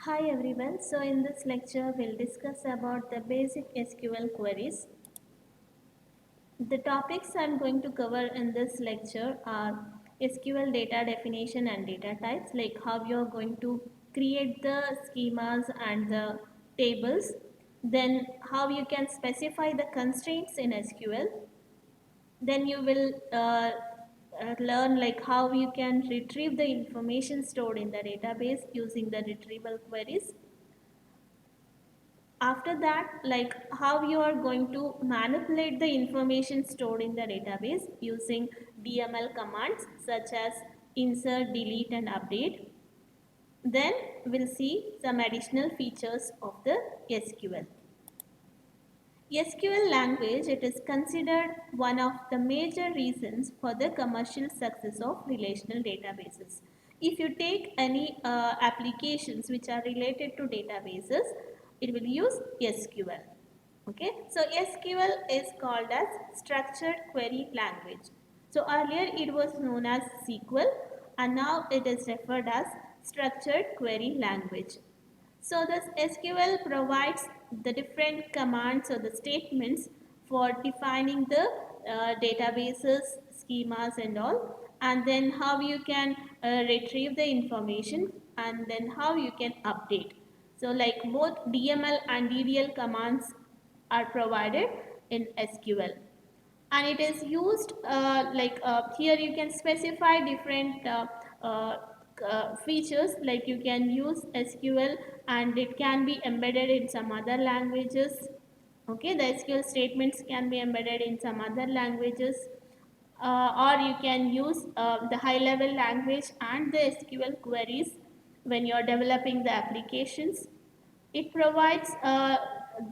Hi everyone. So in this lecture we'll discuss about the basic SQL queries. The topics I'm going to cover in this lecture are SQL data definition and data types, like how you're going to create the schemas and the tables, then how you can specify the constraints in SQL, then you will learn like how you can retrieve the information stored in the database using the retrieval queries. After that, like how you are going to manipulate the information stored in the database using DML commands such as insert, delete and update. Then we'll see some additional features of the SQL. SQL language, it is considered one of the major reasons for the commercial success of relational databases. If you take any applications which are related to databases, it will use SQL. Okay, so SQL is called as structured query language. So earlier it was known as SQL and now it is referred as structured query language. So this SQL provides the different commands or the statements for defining the databases, schemas and all, and then how you can retrieve the information and then how you can update. So like both DML and DDL commands are provided in SQL, and it is used here you can specify different uh, features, like you can use SQL and it can be embedded in some other languages. Okay, the SQL statements can be embedded in some other languages, or you can use the high level language and the SQL queries when you are developing the applications. It provides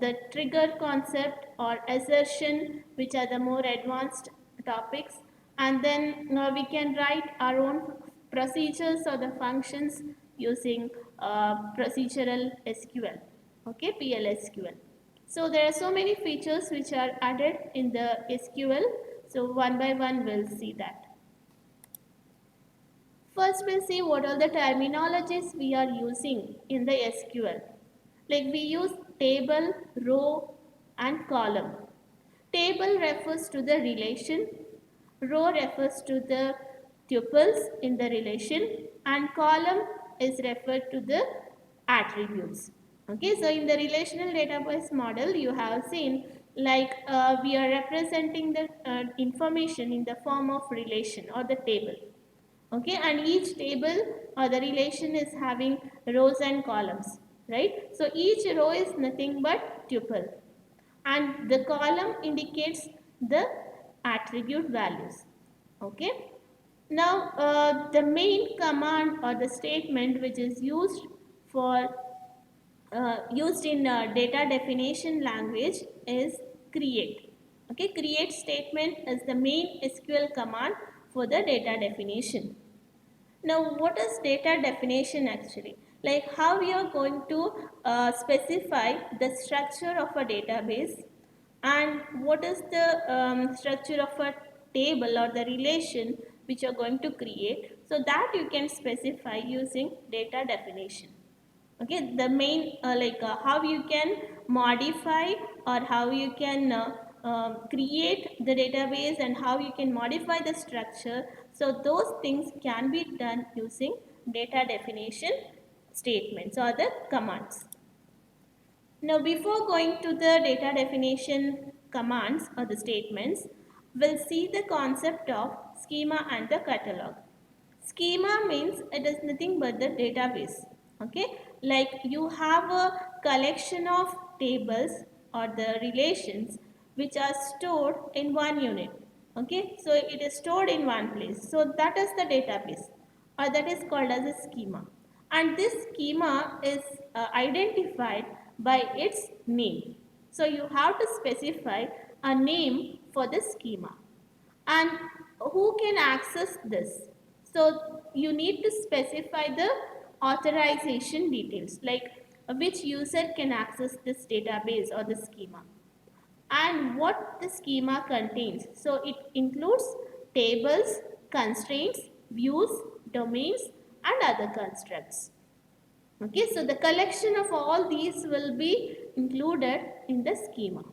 the trigger concept or assertion, which are the more advanced topics, and then we can write our own procedures or the functions using procedural SQL, okay, PLSQL. So there are so many features which are added in the SQL. So one by one we'll see that. First, we'll see what all the terminologies we are using in the SQL. Like we use table, row, and column. Table refers to the relation, row refers to the tuples in the relation, and column is referred to the attributes. Okay, so in the relational database model, you have seen like we are representing the information in the form of relation or the table. Okay, and each table or the relation is having rows and columns, right? So each row is nothing but tuple and the column indicates the attribute values. Okay, now the main command or the statement which is used in data definition language is create. Okay, create statement is the main SQL command for the data definition. Now, what is data definition actually? Like how we are going to specify the structure of a database and what is the structure of a table or the relation which you are going to create. So that you can specify using data definition. Okay, the main how you can modify or how you can create the database and how you can modify the structure. So those things can be done using data definition statements or the commands. Now before going to the data definition commands or the statements, we'll see the concept of schema and the catalog. Schema means it is nothing but the database. Okay, like you have a collection of tables or the relations which are stored in one unit. Okay, so it is stored in one place. So that is the database, or that is called as a schema. And this schema is identified by its name. So you have to specify a name for the schema. And who can access this? So you need to specify the authorization details, like which user can access this database or the schema and what the schema contains. So it includes tables, constraints, views, domains and other constructs. Okay, so the collection of all these will be included in the schema.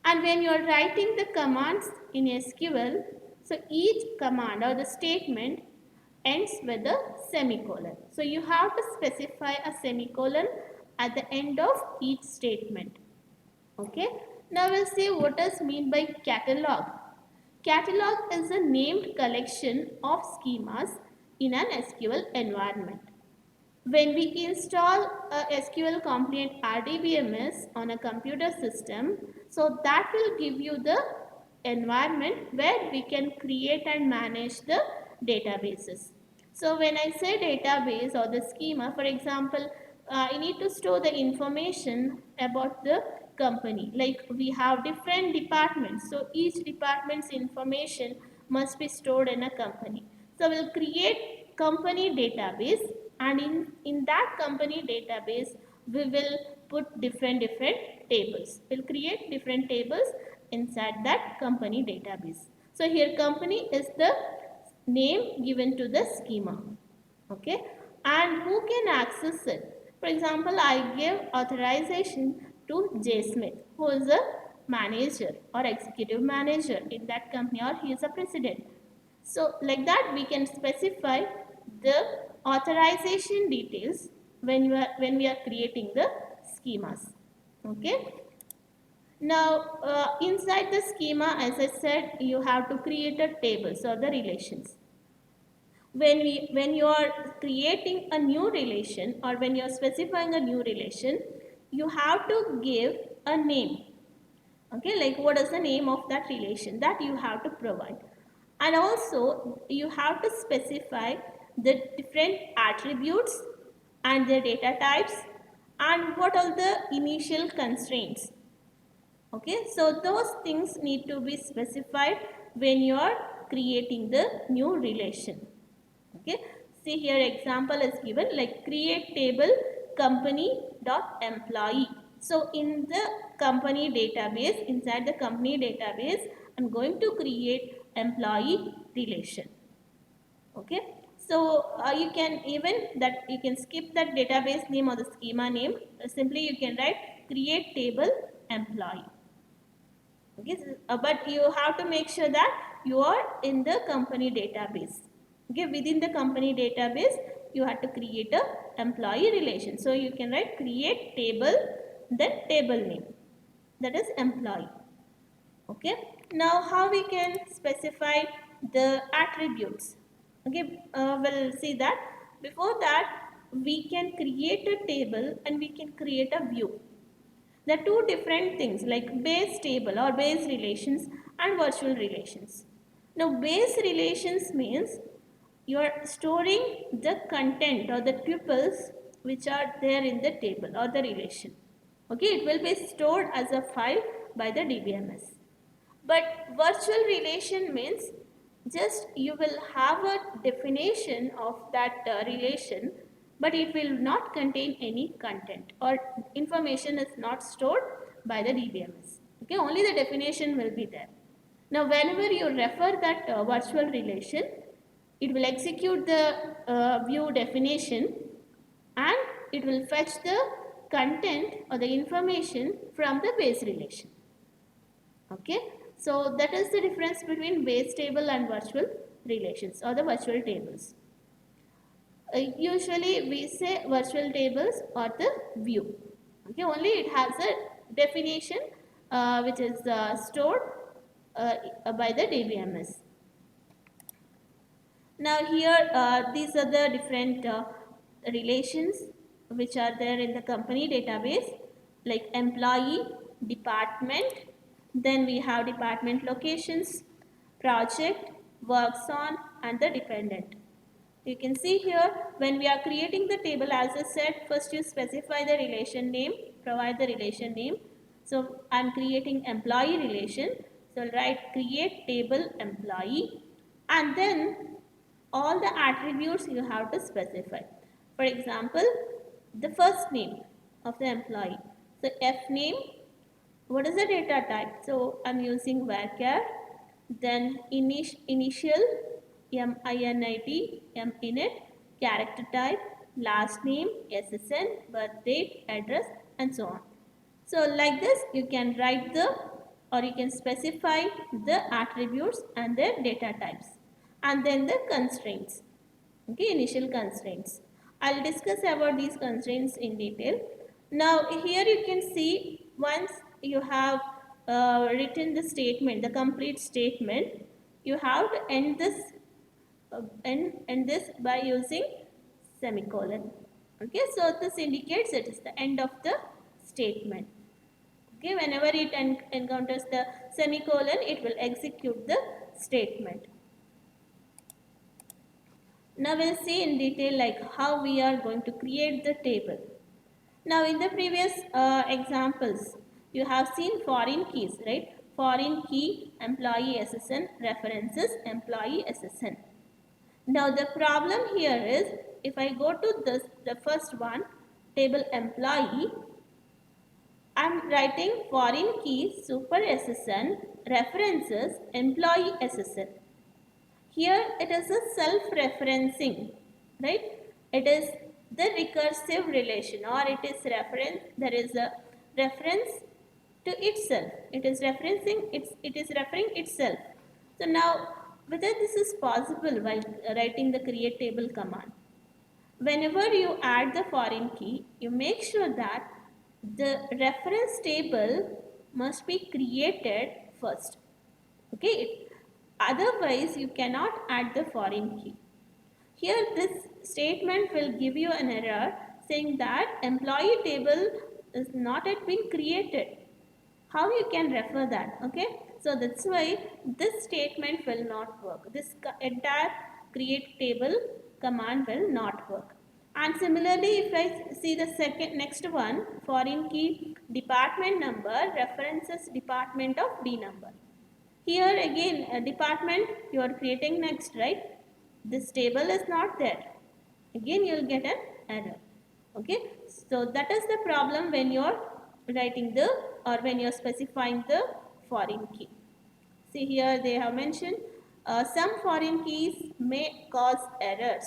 And when you are writing the commands in SQL, so each command or the statement ends with a semicolon. So you have to specify a semicolon at the end of each statement. Okay. Now we'll see what is mean by catalog. Catalog is a named collection of schemas in an SQL environment. When we install a SQL compliant RDBMS on a computer system, so that will give you the environment where we can create and manage the databases. So when I say database or the schema, for example, I need to store the information about the company. Like we have different departments, so each department's information must be stored in a company. So we'll create company database, and in that company database we will put different tables. We'll create different tables inside that company database. So here company is the name given to the schema. Okay, and who can access it? For example, I give authorization to J. Smith, who is a manager or executive manager in that company, or he is a president. So like that we can specify the authorization details when we are creating the schemas. Okay. Now inside the schema, as I said, you have to create a tables or the relations. When you are creating a new relation or when you are specifying a new relation, you have to give a name. Okay, like what is the name of that relation, that you have to provide. And also you have to specify the different attributes and their data types and what are the initial constraints. Okay, so those things need to be specified when you are creating the new relation. Okay, see here example is given like create table company dot employee. So in the company database, inside the company database, I'm going to create employee relation. Okay, so you can even that you can skip that database name or the schema name. Simply you can write create table employee. Okay, but you have to make sure that you are in the company database. Okay, within the company database you have to create a employee relation. So you can write create table, then table name, that is employee. Okay, now how we can specify the attributes. Okay, we'll see that. Before that we can create a table and we can create a view. There are two different things like base table or base relations and virtual relations. Now base relations means you are storing the content or the tuples which are there in the table or the relation. Okay, it will be stored as a file by the DBMS. But virtual relation means just you will have a definition of that relation, but it will not contain any content or information is not stored by the DBMS. Okay, only the definition will be there. Now whenever you refer that virtual relation, it will execute the view definition and it will fetch the content or the information from the base relation. Okay, so that is the difference between base table and virtual relations or the virtual tables. Usually we say virtual tables or the view. Okay, only it has a definition which is stored by the DBMS. Now here these are the different relations which are there in the company database, like employee, department, then we have department locations, project, works on, and the dependent. You can see here when we are creating the table, as I said, first you specify the relation name, provide the relation name. So I am creating employee relation, so write create table employee, and then all the attributes you have to specify. For example, the first name of the employee. So F name, what is the data type? So I'm using varchar, then initial, MINIT, MINIT, character type, last name, SSN, birth date, address, and so on. So like this you can write the, or you can specify the attributes and their data types, and then the constraints. Okay, initial constraints. I'll discuss about these constraints in detail. Now here you can see, once you have written the statement, the complete statement, you have to end this by using semicolon. Okay, so this indicates it is the end of the statement. Okay, whenever it encounters the semicolon, it will execute the statement. Now we'll see in detail like how we are going to create the table. Now in the previous examples, you have seen foreign keys, right? Foreign key, employee SSN, references, employee SSN. Now the problem here is, if I go to this, the first one, table employee, I'm writing foreign key, super SSN, references, employee SSN. Here it is a self-referencing, right? It is the recursive relation, or it is reference, there is a reference to itself. It is referencing, it is referring itself. So now whether this is possible while writing the create table command. Whenever you add the foreign key, you make sure that the reference table must be created first. Okay, otherwise you cannot add the foreign key. Here this statement will give you an error saying that employee table is not yet been created. How you can refer that? Okay, so that's why this statement will not work. This entire create table command will not work. And similarly, if I see the next one, foreign key department number references department of D number. Here again, a department you are creating next, right? This table is not there. Again, you will get an error. Okay, so that is the problem when you are writing the, or when you are specifying the foreign key. See here they have mentioned some foreign keys may cause errors,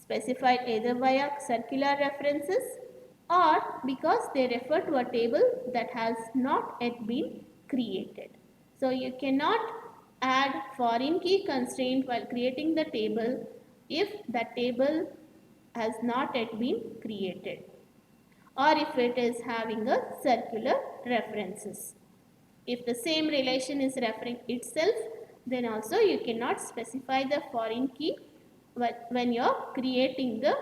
specified either via circular references or because they refer to a table that has not yet been created. So you cannot add foreign key constraint while creating the table if that table has not yet been created, or if it is having a circular references. If the same relation is referring itself, then also you cannot specify the foreign key when you are creating the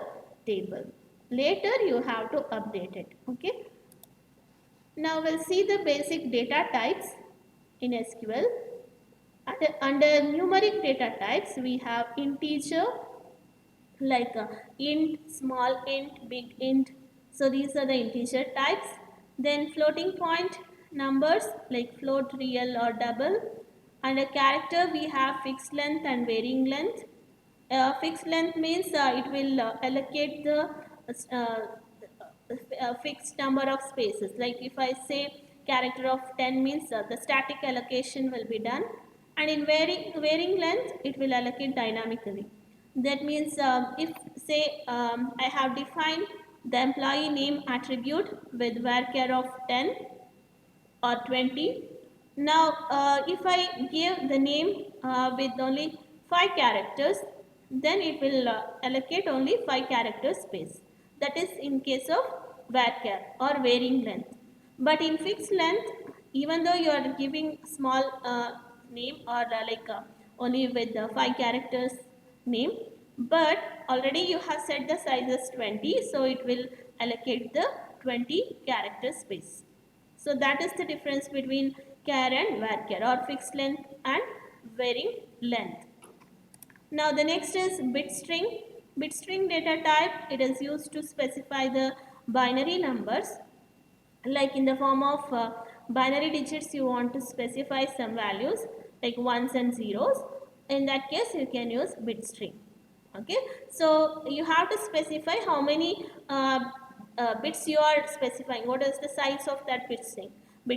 table. Later you have to update it. Okay. Now we'll see the basic data types in SQL. Under numeric data types, we have integer like int, small int, big int. So these are the integer types. Then floating point numbers like float, real, or double. Under character, we have fixed length and varying length. Fixed length means it will allocate the fixed number of spaces. Like if I say character of 10 means the static allocation will be done, and in varying length it will allocate dynamically. That means if say I have defined the employee name attribute with varchar of 10 or 20. Now if I give the name with only 5 characters, then it will allocate only 5 character space. That is in case of varchar or varying length. But in fixed length, even though you are giving small name or only with 5 characters name, but already you have set the size as 20, so it will allocate the 20 character space. So that is the difference between char and varchar, or fixed length and varying length. Now the next is bit string. Bit string data type, it is used to specify the binary numbers. Like in the form of binary digits, you want to specify some values like ones and zeros. In that case you can use bit string. Okay, so you have to specify how many bits you are specifying, what is the size of that bit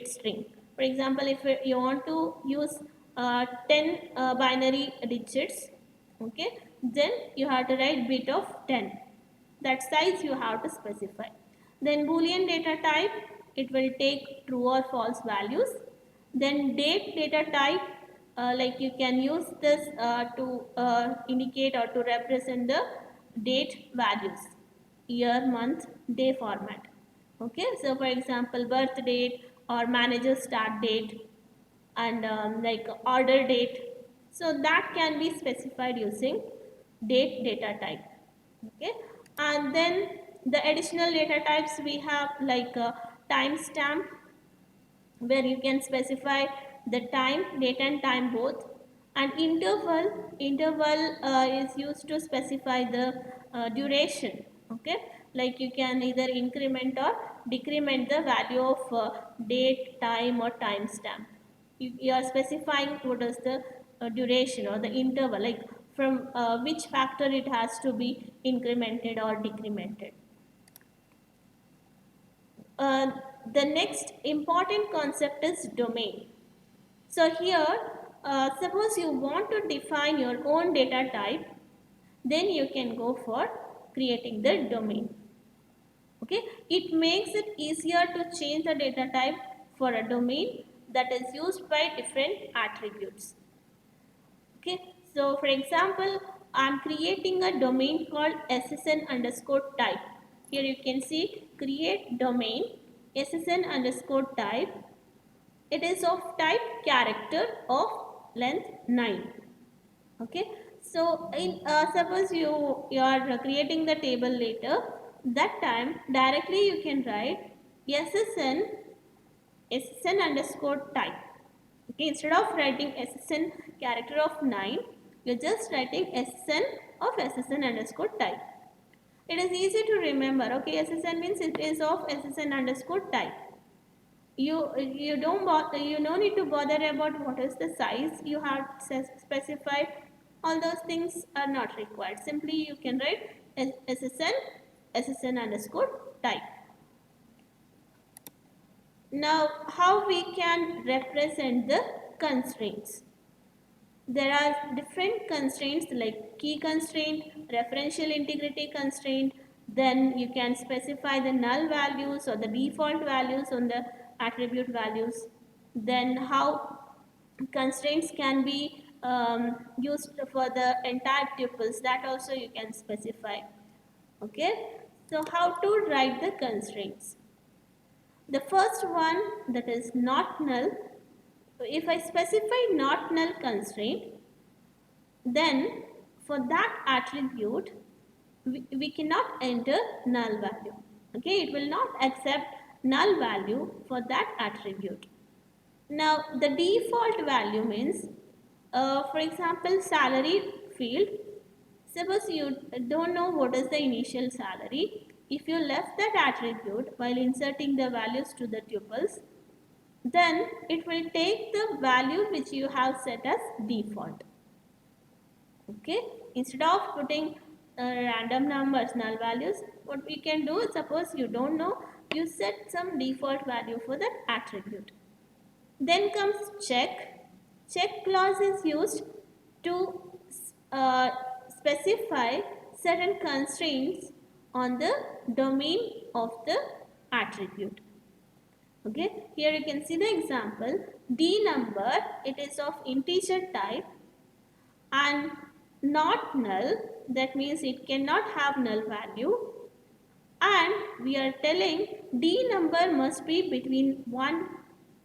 string. For example, if you want to use 10 binary digits, okay, then you have to write bit of 10. that size you have to specify. Then Boolean data type, it will take true or false values. Then date data type, like you can use this to indicate or to represent the date values, year, month, day format. Okay, so for example, birth date or manager start date, and like order date. So that can be specified using date data type. Okay, and then the additional data types we have like timestamp, where you can specify the time, date and time both. And interval is used to specify the duration. Okay, like you can either increment or decrement the value of date, time or timestamp. You are specifying what is the duration or the interval, like from which factor it has to be incremented or decremented. uh, the next important concept is domain. So here, suppose you want to define your own data type, then you can go for creating the domain. Okay, it makes it easier to change the data type for a domain that is used by different attributes. Okay, so for example, I'm creating a domain called ssn underscore type. Here you can see create domain ssn underscore type. It is of type character of length 9. Okay, so in suppose you are creating the table later, that time directly you can write ssn underscore type. Okay, instead of writing ssn character of 9, you're just writing ssn of ssn underscore type. It is easy to remember. Okay, ssn means it is of ssn underscore type. You don't bother, you no need to bother about what is the size you have specified. All those things are not required. Simply you can write ssn underscore type. Now, how we can represent the constraints? There are different constraints like key constraint, referential integrity constraint. Then you can specify the null values or the default values on the attribute values. Then how constraints can be used for the entire tuples, that also you can specify. Okay, so how to write the constraints? The first one, that is not null. If I specify not null constraint, then for that attribute we cannot enter null value. Okay, it will not accept null value for that attribute. Now the default value means, for example, salary field. Suppose you don't know what is the initial salary. If you left that attribute while inserting the values to the tuples, then it will take the value which you have set as default. Okay, instead of putting random numbers, null values, what we can do is, suppose you don't know, you set some default value for that attribute. Then comes check. Check clause is used to uh, specify certain constraints on the domain of the attribute. Okay, here you can see the example. D number, it is of integer type and not null, that means it cannot have null value, and we are telling D number must be between 1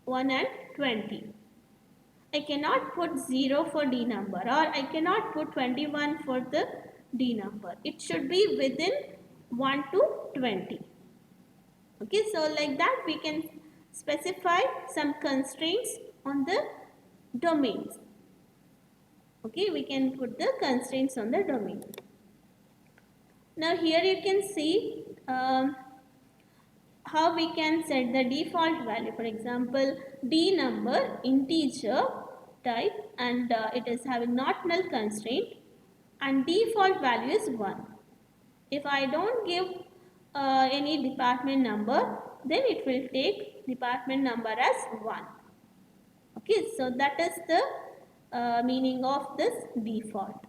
and 20. I cannot put 0 for D number, or I cannot put 21 for the D number. It should be within 1 to 20. Okay, so like that we can specify some constraints on the domains. Okay, we can put the constraints on the domain. Now here you can see how we can set the default value. For example, D number integer type, and it is having not null constraint, and default value is 1. If I don't give any department number, then it will take department number as 1. Okay, so that is the meaning of this default.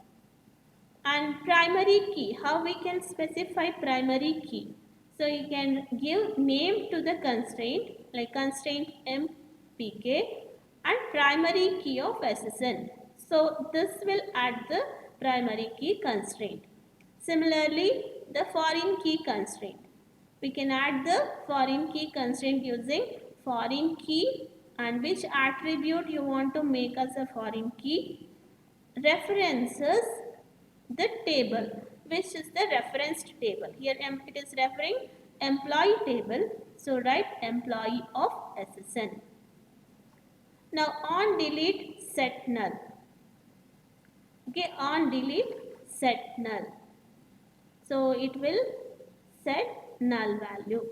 And primary key, how we can specify primary key? So you can give name to the constraint like constraint mpk and primary key of SSN. So this will add the primary key constraint. Similarly, the foreign key constraint. We can add the foreign key constraint using foreign key and which attribute you want to make as a foreign key references the table, which is the referenced table. Here it is referring employee table, so write employee of SSN. Now on delete set null. Okay, on delete set null. So it will set null value.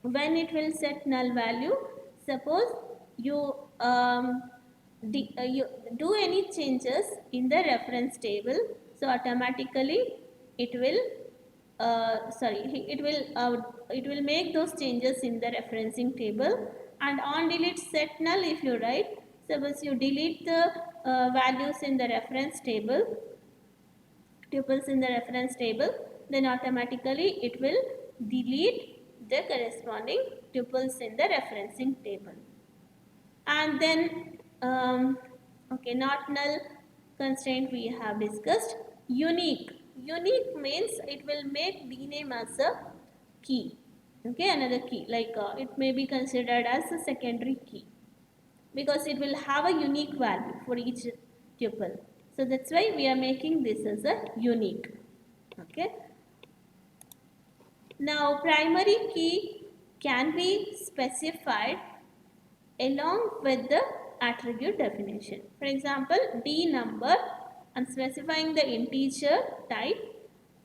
When it will set null value, suppose you you do any changes in the reference table, so automatically it will it will make those changes in the referencing table. And on delete set null, if you write, suppose you delete the values in the reference table, tuples in the reference table, then automatically it will delete the corresponding tuples in the referencing table. And then okay, not null constraint we have discussed. Unique means it will make dname as a key. Okay, another key, like it may be considered as a secondary key because it will have a unique value for each tuple. So that's why we are making this as a unique. Okay. Now primary key can be specified along with the attribute definition. For example, D number, I'm specifying the integer type,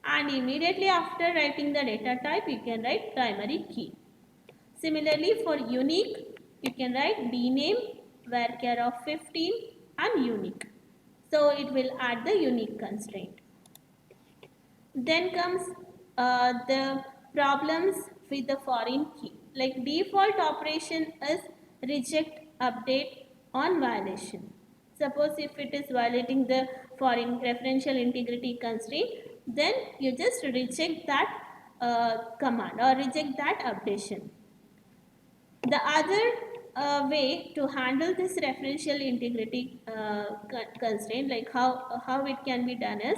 and immediately after writing the data type you can write primary key. Similarly for unique, you can write dname varchar of 15 and unique. So it will add the unique constraint. Then comes the problems with the foreign key. Like default operation is reject update on violation. Suppose if it is violating the foreign referential integrity constraint, then you just reject that command or reject that updation. The other way to handle this referential integrity constraint, like how it can be done is,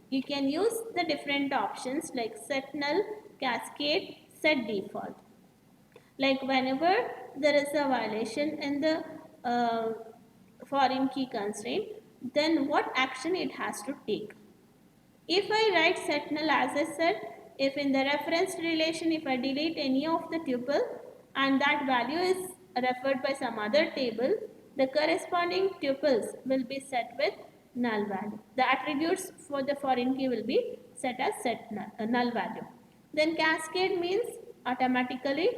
you can use the different options like set null, cascade, set default. Like whenever there is a violation in the foreign key constraint, then what action it has to take. If I write set null, as I said, if in the reference relation, if I delete any of the tuple and that value is referred by some other table, the corresponding tuples will be set with null value. The attributes for the foreign key will be set as null value. Then cascade means automatically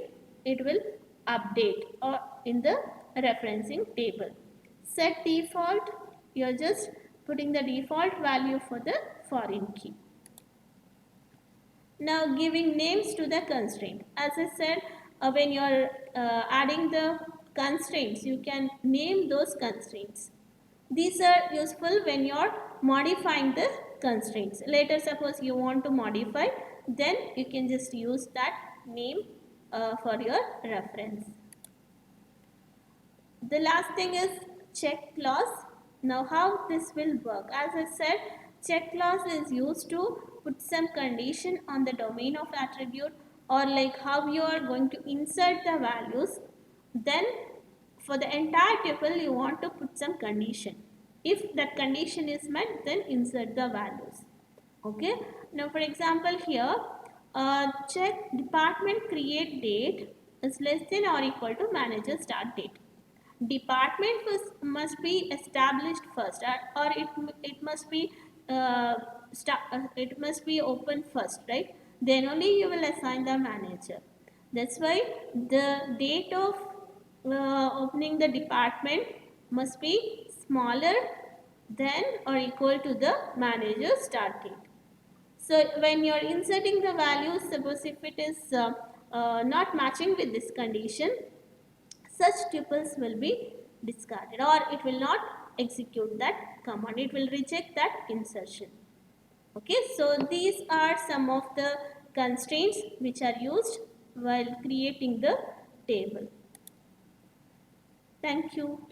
it will update or in the referencing table. Set default, you are just putting the default value for the foreign key. Now giving names to the constraint. As I said, when you are adding the constraints, you can name those constraints. These are useful when you are modifying the constraints. Later suppose you want to modify, then you can just use that name for your reference. The last thing is check clause. Now how this will work? As I said, check clause is used to put some condition on the domain of attribute, or like how you are going to insert the values. Then for the entire tuple you want to put some condition. If that condition is met, then insert the values. Okay. Now for example here, check department create date is less than or equal to manager start date. Department must be established first, or it must be it must be open first, right? Then only you will assign the manager. That's why the date of opening the department must be smaller than or equal to the manager start date. So when you are inserting the values, suppose if it is not matching with this condition, such tuples will be discarded, or it will not execute that command. It will reject that insertion. Okay, so these are some of the constraints which are used while creating the table. Thank you.